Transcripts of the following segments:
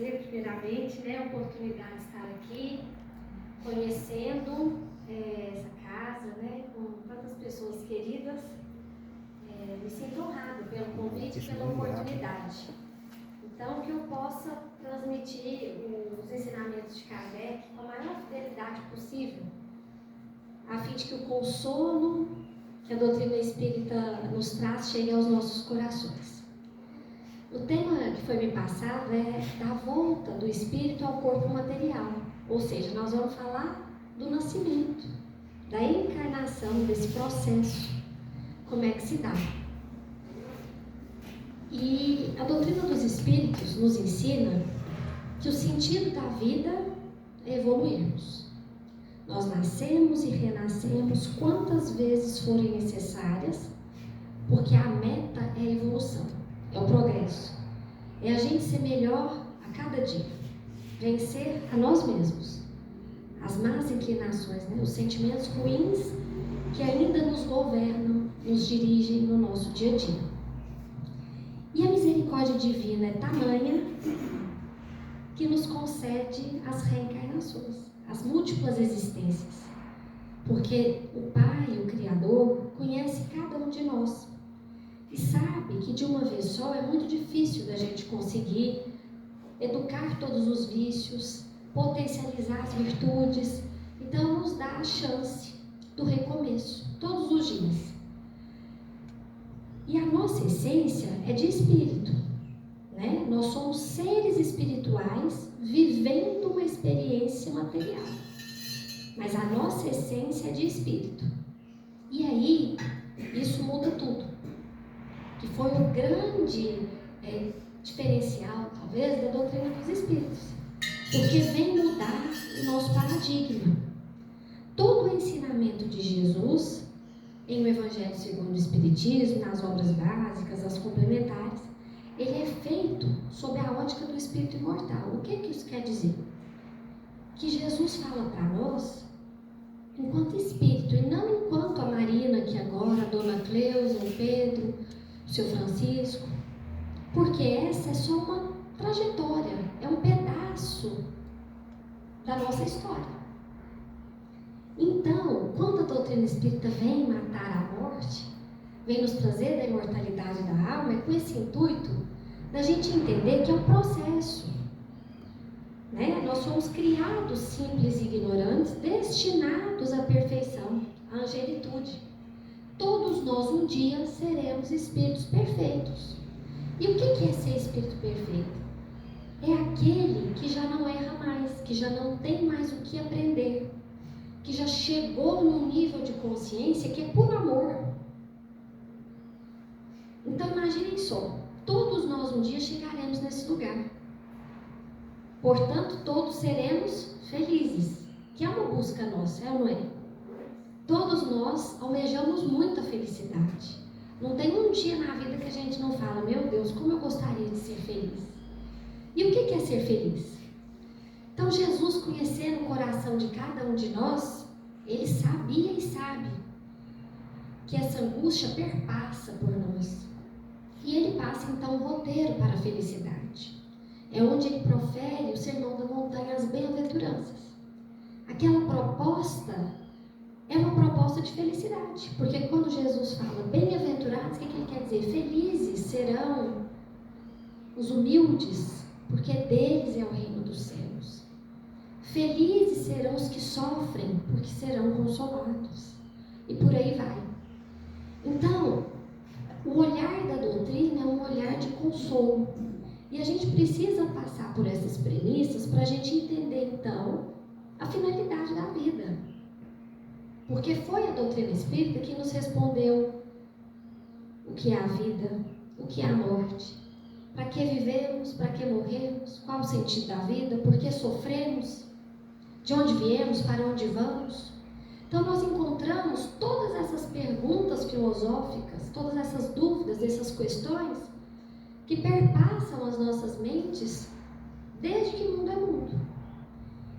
agradecer primeiramente, a oportunidade de estar aqui, conhecendo essa casa, com tantas pessoas queridas. Me sinto honrado pelo convite e pela oportunidade. Então, que eu possa transmitir os ensinamentos de Kardec com a maior fidelidade possível, a fim de que o consolo que a doutrina espírita nos traz chegue aos nossos corações. O tema que foi me passado é da volta do espírito ao corpo material, ou seja, nós vamos falar do nascimento, da encarnação, desse processo, como é que se dá. E a doutrina dos espíritos nos ensina que o sentido da vida é evoluirmos. Nós nascemos e renascemos quantas vezes forem necessárias, porque a meta é a evolução, é o progresso. É a gente ser melhor a cada dia, vencer a nós mesmos, as más inclinações, os sentimentos ruins que ainda nos governam, nos dirigem no nosso dia a dia. E a misericórdia divina é tamanha que nos concede as reencarnações, as múltiplas existências, porque o Pai, o Criador, conhece cada um de nós e sabe que de uma vez só é muito difícil da gente conseguir educar todos os vícios, potencializar as virtudes. Então nos dá a chance do recomeço, todos os dias. E a nossa essência é de espírito, Nós somos seres espirituais vivendo uma experiência material, mas a nossa essência é de espírito. E aí, isso muda tudo, que foi o grande diferencial, talvez, da doutrina dos espíritos, porque vem mudar o nosso paradigma. Todo o ensinamento de Jesus, em o Evangelho segundo o Espiritismo, nas obras básicas, as complementares, ele é feito sob a ótica do espírito imortal. O que isso quer dizer? Que Jesus fala para nós enquanto espírito, e não enquanto a Marina aqui agora, a Dona Cleusa, o Pedro, o seu Francisco, porque essa é só uma trajetória, é um pedaço da nossa história. Então, quando a doutrina espírita vem matar a morte, vem nos trazer da imortalidade da alma, é com esse intuito da gente entender que é um processo, Nós somos criados simples e ignorantes, destinados à perfeição, à angelitude. Todos nós um dia seremos espíritos perfeitos. E o que é ser espírito perfeito? É aquele que já não erra mais, que já não tem mais o que aprender, que já chegou num nível de consciência que é por amor. Então imaginem só, todos nós um dia chegaremos nesse lugar. Portanto, todos seremos felizes, que é uma busca nossa, é ou não é? Todos nós almejamos muita felicidade. Não tem um dia na vida que a gente não fala, meu Deus, como eu gostaria de ser feliz. E o que é ser feliz? Então Jesus, conhecendo o coração de cada um de nós, ele sabia e sabe que essa angústia perpassa por nós. E ele passa então o roteiro para a felicidade. É onde ele profere o sermão da montanha, as bem-aventuranças. Aquela proposta é uma proposta de felicidade, porque quando Jesus fala bem-aventurados, o que ele quer dizer? Felizes serão os humildes, porque deles é o reino dos céus. Felizes serão os que sofrem, porque serão consolados. E por aí vai. Então, o olhar da doutrina é um olhar de consolo. E a gente precisa passar por essas premissas para a gente entender, então, a finalidade da vida. Porque foi a doutrina espírita que nos respondeu o que é a vida, o que é a morte, para que vivemos, para que morremos, qual o sentido da vida, por que sofremos, de onde viemos, para onde vamos. Então nós encontramos todas essas perguntas filosóficas, todas essas dúvidas, essas questões que perpassam as nossas mentes desde que mundo é mundo.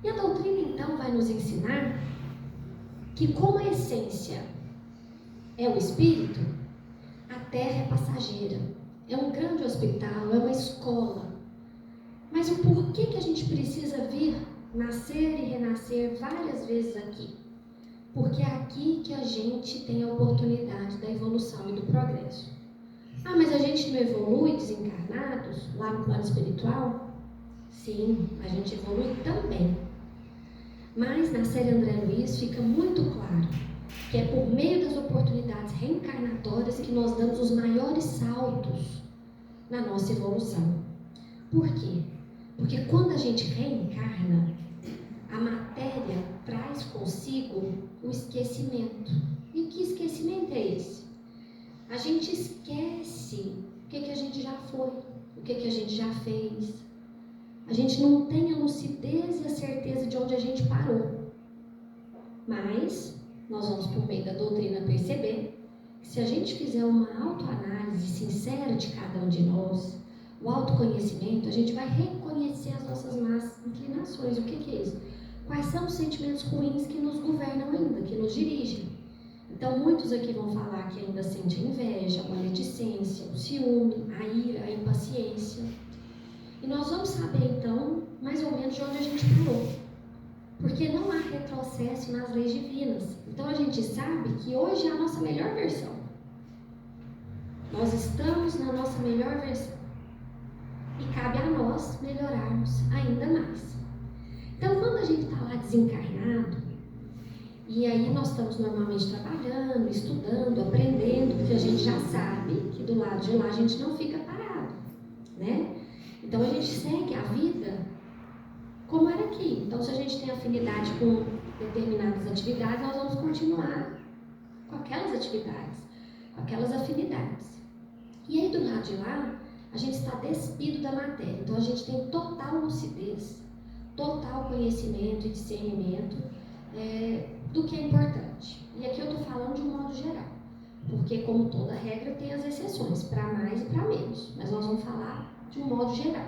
E a doutrina então vai nos ensinar que como a essência é o espírito, a terra é passageira, é um grande hospital, é uma escola. Mas Mas o porquê que a gente precisa vir, nascer e renascer várias vezes aqui? Porque é aqui que a gente tem a oportunidade da evolução e do progresso. Ah, mas a gente não evolui desencarnados lá no plano espiritual? Sim, a gente evolui também. Mas na série André Luiz fica muito claro que é por meio das oportunidades reencarnatórias que nós damos os maiores saltos na nossa evolução. Por quê? Porque quando a gente reencarna, a matéria traz consigo o esquecimento. E que esquecimento é esse? A gente esquece o que a gente já foi, o que a gente já fez. A gente não tem a lucidez e a certeza de onde a gente parou. Mas nós vamos, por meio da doutrina, perceber que se a gente fizer uma autoanálise sincera de cada um de nós, o autoconhecimento, a gente vai reconhecer as nossas más inclinações. O que é isso? Quais são os sentimentos ruins que nos governam ainda, que nos dirigem? Então, muitos aqui vão falar que ainda sentem inveja, a maledicência, o ciúme, a ira, a impaciência. E nós vamos saber, então, mais ou menos de onde a gente parou. Porque não há retrocesso nas leis divinas. Então, a gente sabe que hoje é a nossa melhor versão. Nós estamos na nossa melhor versão. E cabe a nós melhorarmos ainda mais. Então, quando a gente está lá desencarnado, e aí nós estamos normalmente trabalhando, estudando, aprendendo, porque a gente já sabe que do lado de lá a gente não fica parado, né? Então, a gente segue a vida como era aqui. Então, se a gente tem afinidade com determinadas atividades, nós vamos continuar com aquelas atividades, com aquelas afinidades. E aí, do lado de lá, a gente está despido da matéria. Então, a gente tem total lucidez, total conhecimento e discernimento do que é importante. E aqui eu estou falando de um modo geral, porque, como toda regra, tem as exceções, para mais e para menos. Mas nós vamos falar de um modo geral.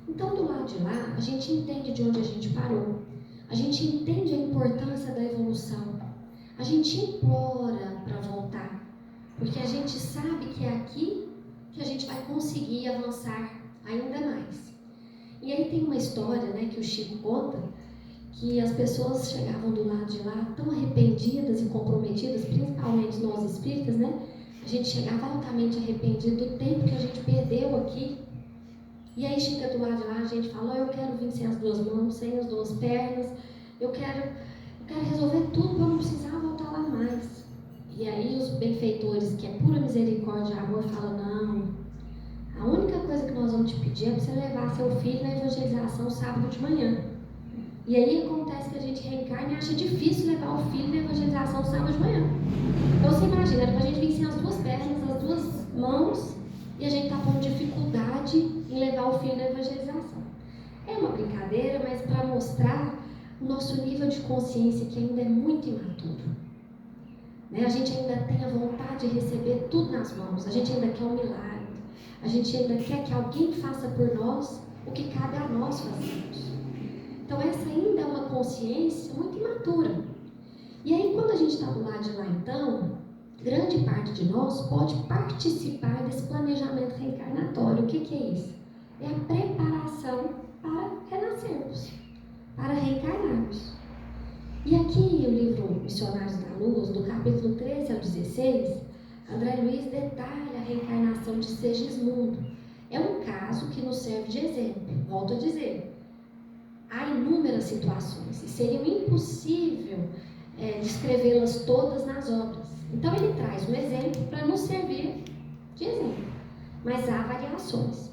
Então, do lado de lá, a gente entende de onde a gente parou, a gente entende a importância da evolução, a gente implora para voltar, porque a gente sabe que é aqui que a gente vai conseguir avançar ainda mais. E aí tem uma história, né, que o Chico conta, que as pessoas chegavam do lado de lá tão arrependidas e comprometidas, principalmente nós espíritas, né? A gente chegava altamente arrependido do tempo que a gente perdeu aqui. E aí chega do lado de lá, a gente fala, eu quero vir sem as duas mãos, sem as duas pernas, eu quero resolver tudo para não precisar voltar lá mais. E aí os benfeitores, que é pura misericórdia e amor, falam, não, a única coisa que nós vamos te pedir é para você levar seu filho na evangelização sábado de manhã. E aí acontece que a gente reencarna e acha difícil levar o filho na evangelização sábado de manhã. Então você imagina, era para a gente vir sem as duas pernas, as duas mãos, e a gente está com dificuldade em levar o filho na evangelização. É uma brincadeira, mas para mostrar o nosso nível de consciência, que ainda é muito imaturo. Né? A gente ainda tem a vontade de receber tudo nas mãos, a gente ainda quer um milagre, a gente ainda quer que alguém faça por nós o que cabe a nós fazermos. Então essa ainda é uma consciência muito imatura. E aí quando a gente está do lado de lá, então, grande parte de nós pode participar desse planejamento reencarnatório. O que é isso? É a preparação para renascermos, para reencarnarmos. E aqui o livro Missionários da Luz, do capítulo 13 ao 16, André Luiz detalha a reencarnação de Segismundo. É um caso que nos serve de exemplo. Volto a dizer, há inúmeras situações e seria impossível descrevê-las todas nas obras. Então ele traz um exemplo para nos servir de exemplo, mas há variações.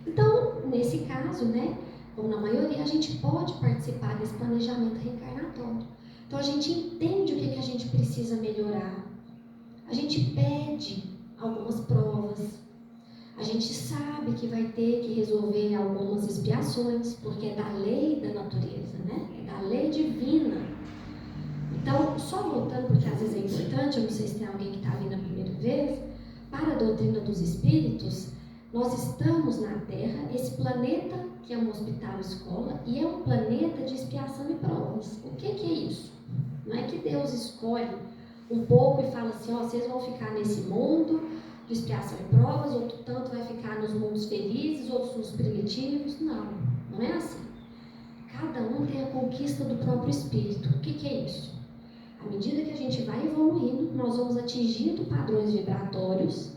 Então, nesse caso, né, ou na maioria, a gente pode participar desse planejamento reencarnatório. Então a gente entende o que a gente precisa melhorar, a gente pede algumas provas, a gente sabe que vai ter que resolver algumas expiações, porque é da lei da natureza, né? É da lei divina. Então, só voltando, porque às vezes é importante, eu não sei se tem alguém que está vindo a primeira vez, para a doutrina dos espíritos, nós estamos na Terra, esse planeta que é um hospital escola, e é um planeta de expiação e provas. O que é isso? Não é que Deus escolhe um pouco e fala assim, ó, vocês vão ficar nesse mundo, de expiação e provas, outro tanto vai ficar nos mundos felizes, outros nos primitivos. Não, não é assim. Cada um tem a conquista do próprio espírito. O que é isso? À medida que a gente vai evoluindo, nós vamos atingindo padrões vibratórios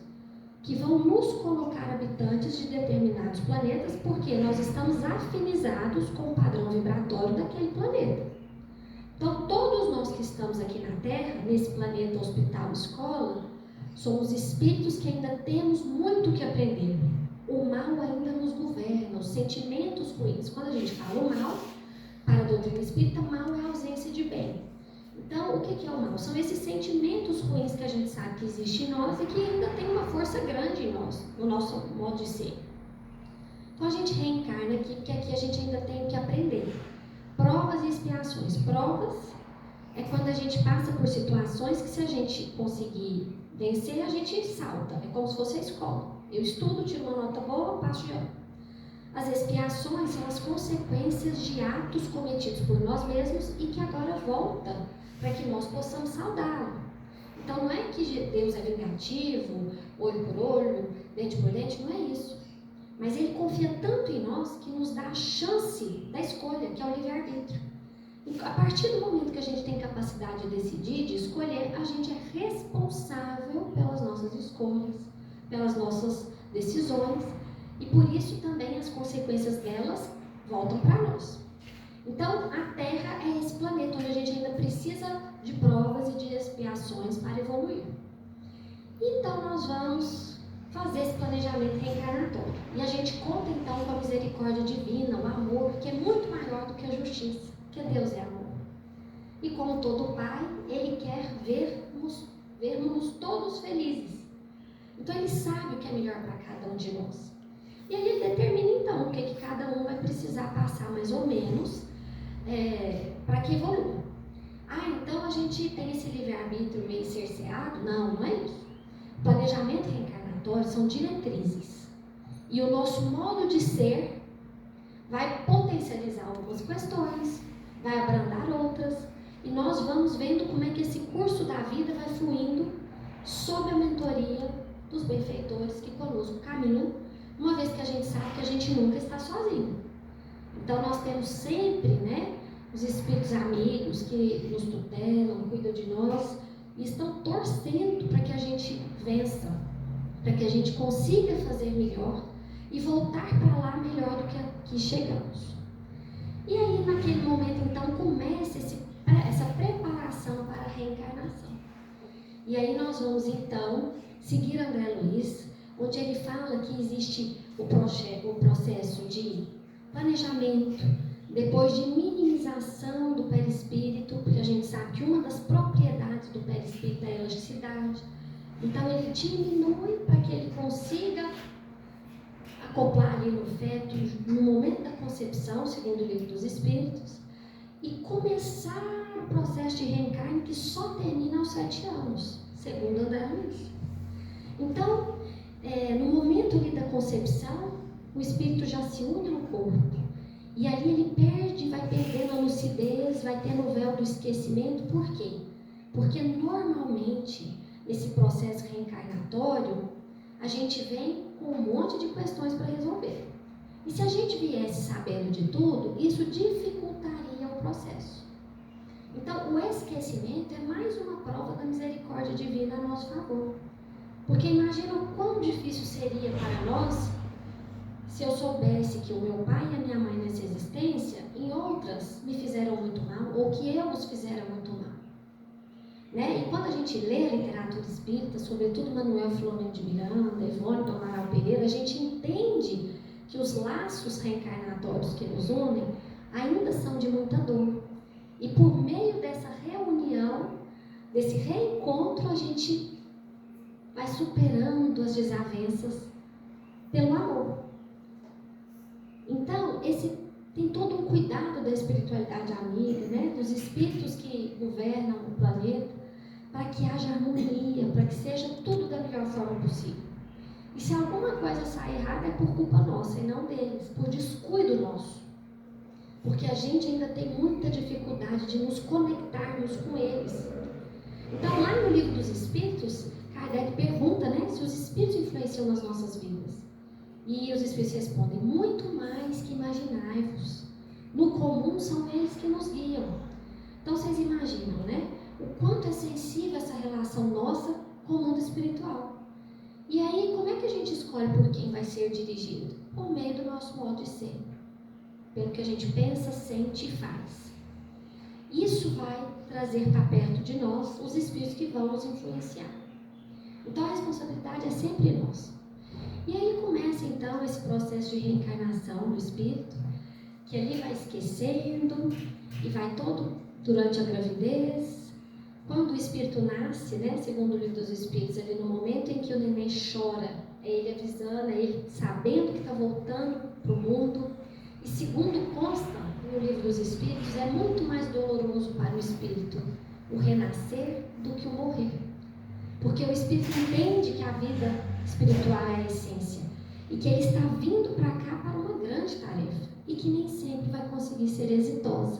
que vão nos colocar habitantes de determinados planetas, porque nós estamos afinizados com o padrão vibratório daquele planeta. Então, todos nós que estamos aqui na Terra, nesse planeta hospital, escola, somos espíritos que ainda temos muito que aprender. O mal ainda nos governa, os sentimentos ruins. Quando a gente fala o mal, para a doutrina espírita, mal é a ausência de bem. Então, o que é o mal? São esses sentimentos ruins que a gente sabe que existe em nós e que ainda tem uma força grande em nós, no nosso modo de ser. Então, a gente reencarna aqui, porque aqui a gente ainda tem que aprender. Provas e expiações. Provas é quando a gente passa por situações que, se a gente conseguir vencer, a gente salta. É como se fosse a escola. Eu estudo, tiro uma nota boa, passo de ano. As expiações são as consequências de atos cometidos por nós mesmos e que agora volta para que nós possamos saudá-lo. Então não é que Deus é vingativo, olho por olho, dente por dente, não é isso. Mas Ele confia tanto em nós que nos dá a chance da escolha, que é o livre-arbítrio. E a partir do momento que a gente tem capacidade de decidir, de escolher, a gente é responsável pelas nossas escolhas, pelas nossas decisões, e por isso também as consequências delas voltam para nós. Então, a Terra é esse planeta onde a gente ainda precisa de provas e de expiações para evoluir. Então, nós vamos fazer esse planejamento reencarnatório. E a gente conta, então, com a misericórdia divina, o amor, que é muito maior do que a justiça, porque Deus é amor. E como todo Pai, Ele quer vermos todos felizes. Então, Ele sabe o que é melhor para cada um de nós. E aí Ele determina, então, o que cada um vai precisar passar, mais ou menos, para que evolua. Então a gente tem esse livre-arbítrio meio cerceado? Não, não é isso. Planejamento reencarnatório são diretrizes. E o nosso modo de ser vai potencializar algumas questões, vai abrandar outras, e nós vamos vendo como é que esse curso da vida vai fluindo sob a mentoria dos benfeitores que conosco caminham, uma vez que a gente sabe que a gente nunca está sozinho. Então nós temos sempre, os espíritos amigos que nos tutelam, cuidam de nós e estão torcendo para que a gente vença, para que a gente consiga fazer melhor e voltar para lá melhor do que aqui chegamos. E aí naquele momento então começa essa preparação para a reencarnação. E aí nós vamos então seguir André Luiz, onde ele fala que existe o processo de planejamento, depois de minimização do perispírito, porque a gente sabe que uma das propriedades do perispírito é a elasticidade. Então ele diminui para que ele consiga acoplar ali no feto, no momento da concepção, segundo o Livro dos Espíritos, e começar o processo de reencarne que só termina aos 7 anos, segundo André Luiz. Então, no momento ali da concepção, o espírito já se une ao corpo. E ali ele vai perdendo a lucidez, vai tendo o véu do esquecimento. Por quê? Porque normalmente, nesse processo reencarnatório, a gente vem com um monte de questões para resolver. E se a gente viesse sabendo de tudo, isso dificultaria o processo. Então, o esquecimento é mais uma prova da misericórdia divina a nosso favor. Porque imagina o quão difícil seria para nós se eu soubesse que o meu pai e a minha mãe nessa existência, em outras, me fizeram muito mal, ou que eu os fizeram muito mal. E quando a gente lê a literatura espírita, sobretudo Manuel Filomeno de Miranda, Ivone do Amaral Pereira, a gente entende que os laços reencarnatórios que nos unem ainda são de muita dor. E por meio dessa reunião, desse reencontro, a gente vai superando as desavenças pelo amor. Então, tem todo um cuidado da espiritualidade amiga, dos espíritos que governam o planeta, para que haja harmonia, para que seja tudo da melhor forma possível. E se alguma coisa sai errada, é por culpa nossa e não deles, por descuido nosso. Porque a gente ainda tem muita dificuldade de nos conectarmos com eles. Então, lá no Livro dos Espíritos, Kardec pergunta, né, se os espíritos influenciam nas nossas vidas. E os espíritos respondem: muito mais que imaginai-vos. No comum são eles que nos guiam. Então vocês imaginam, né, o quanto é sensível essa relação nossa com o mundo espiritual. E aí, como é que a gente escolhe por quem vai ser dirigido? Por meio do nosso modo de ser. Pelo que a gente pensa, sente e faz. Isso vai trazer para perto de nós os espíritos que vão nos influenciar. Então a responsabilidade é sempre nossa. E aí começa então esse processo de reencarnação do espírito, que ali vai esquecendo e vai todo durante a gravidez. Quando o espírito nasce, né, segundo o livro dos espíritos, ali no momento em que o neném chora, é ele avisando, é ele sabendo que está voltando para o mundo. E segundo consta no livro dos espíritos, é muito mais doloroso para o espírito o renascer do que o morrer. Porque o espírito entende que a vida espiritual é a essência e que ele está vindo para cá para uma grande tarefa e que nem sempre vai conseguir ser exitosa.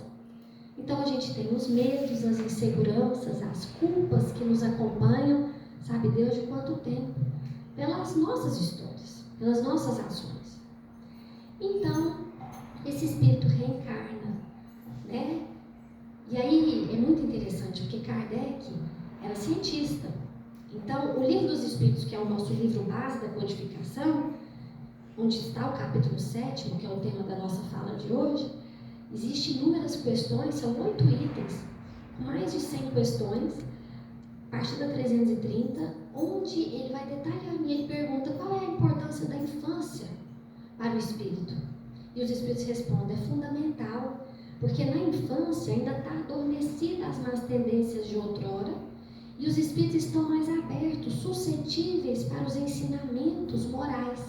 Então a gente tem os medos, as inseguranças, as culpas que nos acompanham, sabe Deus de quanto tempo? Pelas nossas histórias, pelas nossas ações. Então, esse espírito reencarna, né? E aí é muito interessante, porque Kardec era cientista. Então, o livro dos espíritos, que é o nosso livro base da codificação, onde está o capítulo 7º, que é o tema da nossa fala de hoje, existem inúmeras questões, são 8 itens, com mais de 100 questões, a partir da 330, onde ele vai detalhando e ele pergunta qual é a importância da infância para o espírito. E os espíritos respondem: é fundamental, porque na infância ainda está adormecida as más tendências de outrora e os espíritos estão mais abertos, suscetíveis para os ensinamentos morais.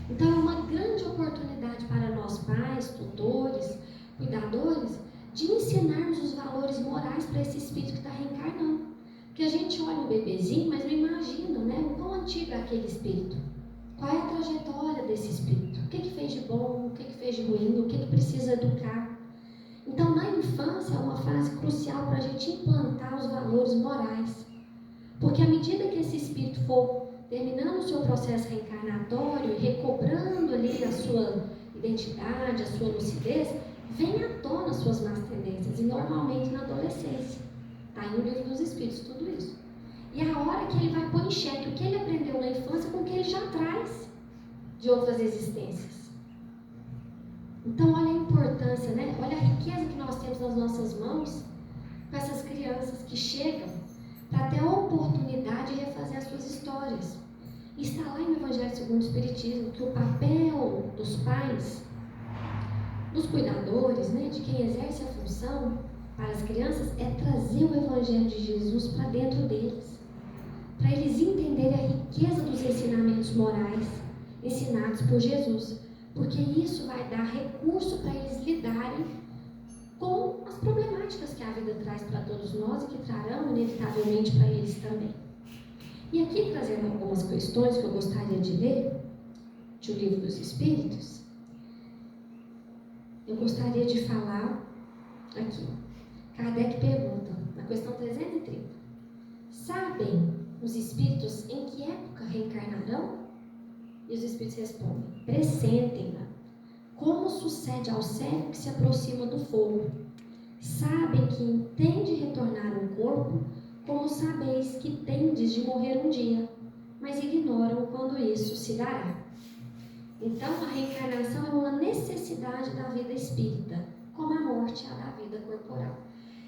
Então é uma grande oportunidade para nós pais, tutores, cuidadores, de ensinarmos os valores morais para esse espírito que está reencarnando. Porque a gente olha um bebezinho, mas não imagina, né, o quão antigo é aquele espírito. Qual é a trajetória desse espírito? O que fez de bom, o que fez de ruim, o que precisa educar. Então, na infância é uma fase crucial para a gente implantar os valores morais. Porque à medida que esse espírito for terminando o seu processo reencarnatório e recobrando ali a sua identidade, a sua lucidez, vem à tona as suas más tendências, e normalmente na adolescência. Está aí no livro dos espíritos tudo isso. E a hora que ele vai pôr em xeque o que ele aprendeu na infância com o que ele já traz de outras existências. Então, olha a importância, né? Olha a riqueza que nós temos nas nossas mãos com essas crianças que chegam para ter a oportunidade de refazer as suas histórias. E está lá no Evangelho segundo o Espiritismo que o papel dos pais, dos cuidadores, né, de quem exerce a função para as crianças, é trazer o Evangelho de Jesus para dentro deles, para eles entenderem a riqueza dos ensinamentos morais ensinados por Jesus, porque isso vai dar recurso para eles lidarem com as problemáticas que a vida traz para todos nós e que trarão inevitavelmente para eles também. E aqui, trazendo algumas questões que eu gostaria de ler de O Livro dos Espíritos, eu gostaria de falar aqui. Kardec pergunta, na questão 330, sabem os espíritos em que época reencarnarão? E os espíritos respondem, pressentem-na, como sucede ao cego que se aproxima do fogo. Sabem que intende retornar ao corpo, como sabeis que tendes de morrer um dia, mas ignoram quando isso se dará. Então, a reencarnação é uma necessidade da vida espírita, como a morte é a da vida corporal.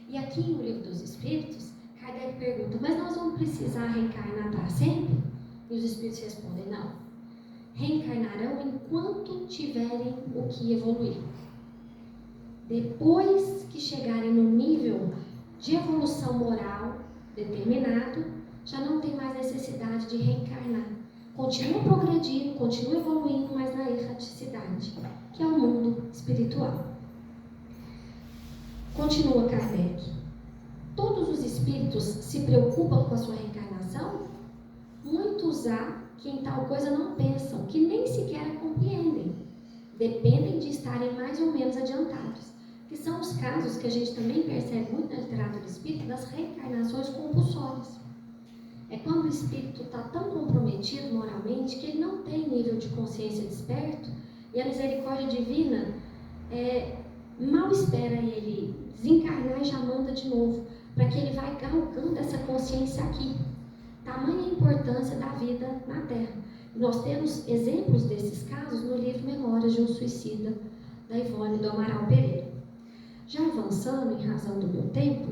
E aqui no Livro dos Espíritos, Kardec pergunta, mas nós vamos precisar reencarnar para sempre? E os espíritos respondem, não. Reencarnarão enquanto tiverem o que evoluir. Depois que chegarem no nível de evolução moral determinado, já não tem mais necessidade de reencarnar. Continua progredindo, continua evoluindo, mas na erraticidade, que é o mundo espiritual. Continua Kardec. Todos os espíritos se preocupam com a sua reencarnação? Muitos há que em tal coisa não pensam, que nem sequer a compreendem. Dependem de estarem mais ou menos adiantados. Que são os casos que a gente também percebe muito na literatura espírita das reencarnações compulsórias. é quando o espírito está tão comprometido moralmente que ele não tem nível de consciência desperto, e a misericórdia divina mal espera ele desencarnar e já manda de novo, para que ele vá galgando essa consciência aqui. Tamanha a importância da vida na Terra. Nós temos exemplos desses casos no livro Memórias de um Suicida, da Ivone do Amaral Pereira. Já avançando, em razão do meu tempo,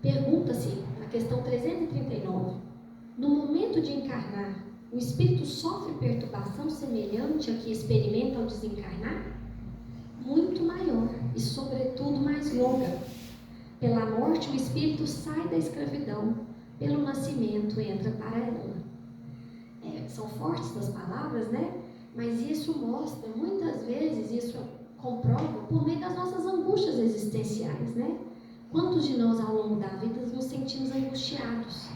pergunta-se, na questão 339, no momento de encarnar, o espírito sofre perturbação semelhante a que experimenta ao desencarnar? Muito maior e, sobretudo, mais longa. Pela morte, o espírito sai da escravidão, pelo nascimento entra para ela. São fortes as palavras, né? Mas isso mostra, muitas vezes, isso comprova por meio das nossas angústias existenciais, né? Quantos de nós, ao longo da vida, nos sentimos angustiados?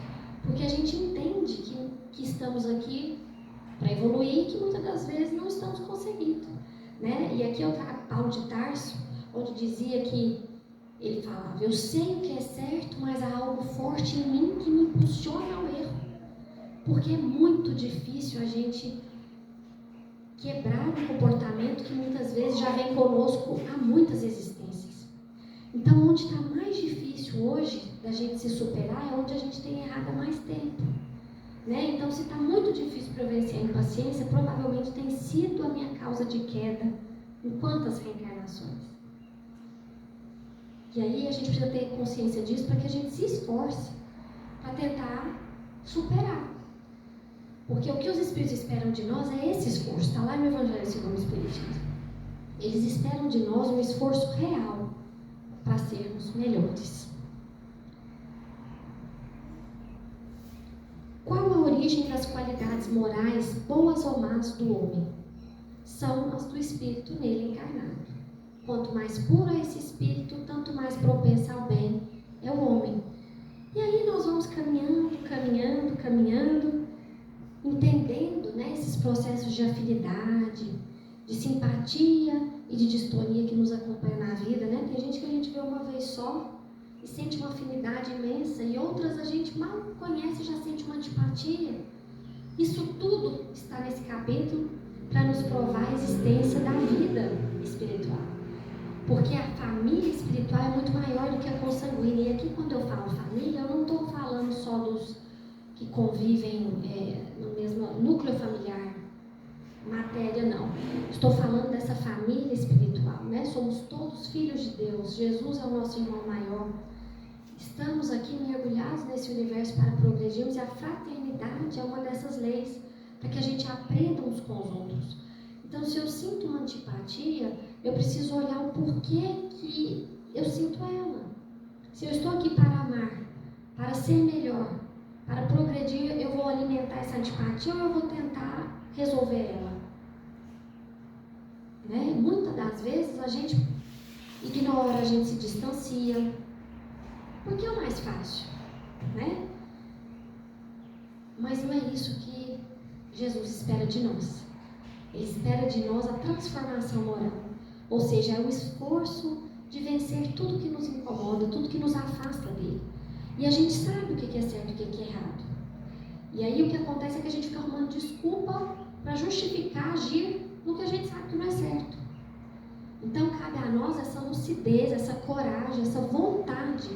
Porque a gente entende que estamos aqui para evoluir e que muitas das vezes não estamos conseguindo, né? E aqui eu trago Paulo de Tarso, onde dizia que ele falava: eu sei o que é certo, mas há algo forte em mim que me impulsiona ao erro. Porque é muito difícil a gente quebrar um comportamento que muitas vezes já vem conosco há muitas existências. Então, onde está mais difícil hoje da gente se superar é onde a gente tem errado há mais tempo, né? Então, se está muito difícil para eu vencer a impaciência, provavelmente tem sido a minha causa de queda em quantas reencarnações. E aí a gente precisa ter consciência disso para que a gente se esforce para tentar superar. Porque o que os espíritos esperam de nós é esse esforço. Está lá no Evangelho segundo o Espiritismo. Eles esperam de nós um esforço real para sermos melhores. Qual a origem das qualidades morais, boas ou más, do homem? São as do espírito nele encarnado. Quanto mais puro é esse espírito, tanto mais propenso ao bem é o homem. E aí nós vamos caminhando, entendendo, né, esses processos de afinidade, de simpatia e de distonia que nos acompanham na vida, né? Tem gente que a gente vê uma vez só e sente uma afinidade imensa, e outras a gente mal conhece e já sente uma antipatia. Isso tudo está nesse capítulo para nos provar a existência da vida espiritual. Porque a família espiritual é muito maior do que a consanguínea. E aqui, quando eu falo família, eu não estou falando só dos que convivem no mesmo núcleo familiar, matéria, não. Estou falando dessa família espiritual, né? Somos todos filhos de Deus. Jesus é o nosso irmão maior. Estamos aqui mergulhados nesse universo para progredirmos, e a fraternidade é uma dessas leis para que a gente aprenda uns com os outros. Então, se eu sinto uma antipatia, eu preciso olhar o porquê que eu sinto ela. Se eu estou aqui para amar, para ser melhor, para progredir, eu vou alimentar essa antipatia ou eu vou tentar resolver ela? Né? Muitas das vezes a gente ignora, a gente se distancia, porque é o mais fácil, né? Mas não é isso que Jesus espera de nós. Ele espera de nós a transformação moral, ou seja, é o esforço de vencer tudo que nos incomoda, tudo que nos afasta dele. E a gente sabe o que é certo e o que é errado. E aí o que acontece é que a gente fica arrumando desculpa para justificar agir no que a gente sabe que não é certo. Então cabe a nós essa lucidez, essa coragem, essa vontade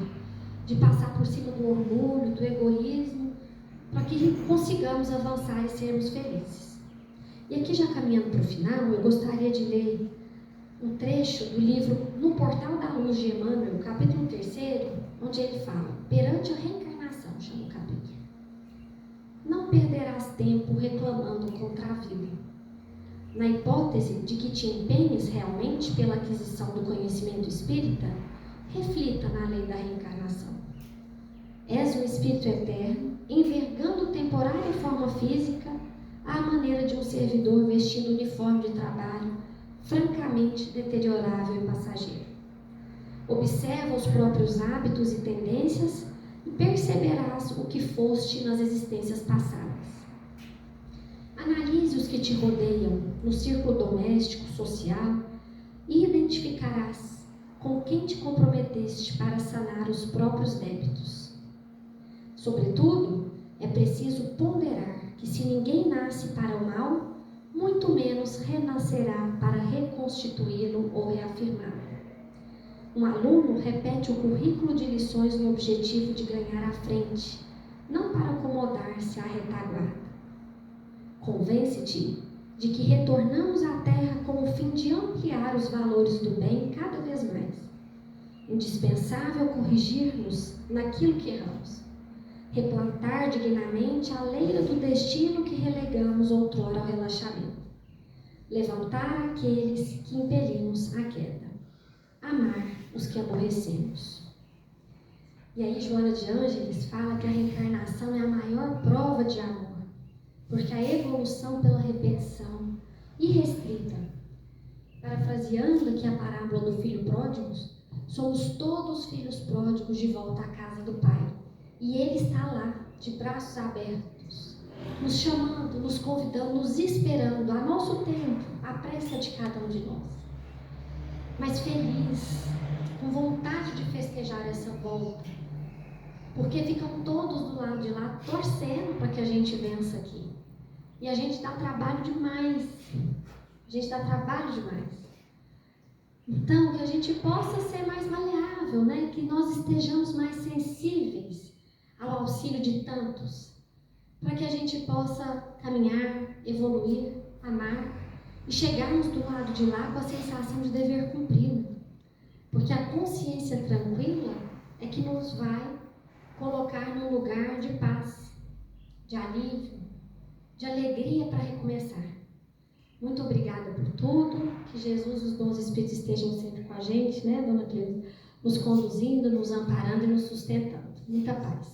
de passar por cima do orgulho, do egoísmo, para que consigamos avançar e sermos felizes. E aqui, já caminhando para o final, eu gostaria de ler um trecho do livro No Portal da Luz de Emmanuel, capítulo 3, onde ele fala: perante a reencarnação, chama o capítulo, não perderás tempo reclamando contra a vida. Na hipótese de que te empenhes realmente pela aquisição do conhecimento espírita, reflita na lei da reencarnação. És um espírito eterno, envergando temporária forma física, à maneira de um servidor vestindo uniforme de trabalho, francamente deteriorável e passageiro. Observa os próprios hábitos e tendências e perceberás o que foste nas existências passadas. Analise os que te rodeiam no círculo doméstico, social, e identificarás com quem te comprometeste para sanar os próprios débitos. Sobretudo, é preciso ponderar que se ninguém nasce para o mal, muito menos renascerá para reconstituí-lo ou reafirmá-lo. Um aluno repete o currículo de lições no objetivo de ganhar à frente, não para acomodar-se à retaguarda. Convence-te de que retornamos à Terra com o fim de ampliar os valores do bem cada vez mais. Indispensável corrigir-nos naquilo que erramos. Replantar dignamente a leira do destino que relegamos outrora ao relaxamento. Levantar aqueles que impelimos à queda. Amar os que aborrecemos. E aí Joana de Ângeles fala que a reencarnação é a maior prova de amor, porque a evolução pela repetição irrestrita. Parafraseando aqui a parábola do filho pródigo, somos todos filhos pródigos de volta à casa do Pai. E Ele está lá, de braços abertos, nos chamando, nos convidando, nos esperando, a nosso tempo, à pressa de cada um de nós. Mas feliz, com vontade de festejar essa volta, porque ficam todos do lado de lá torcendo para que a gente vença aqui. E a gente dá trabalho demais. Então, que a gente possa ser mais maleável, né? Que nós estejamos mais sensíveis ao auxílio de tantos, para que a gente possa caminhar, evoluir, amar e chegarmos do lado de lá com a sensação de dever cumprido. Porque a consciência tranquila é que nos vai colocar num lugar de paz, de alívio, de alegria para recomeçar. Muito obrigada por tudo, que Jesus e os bons espíritos estejam sempre com a gente, né, Dona Cleusa? Nos conduzindo, nos amparando e nos sustentando. Muita paz.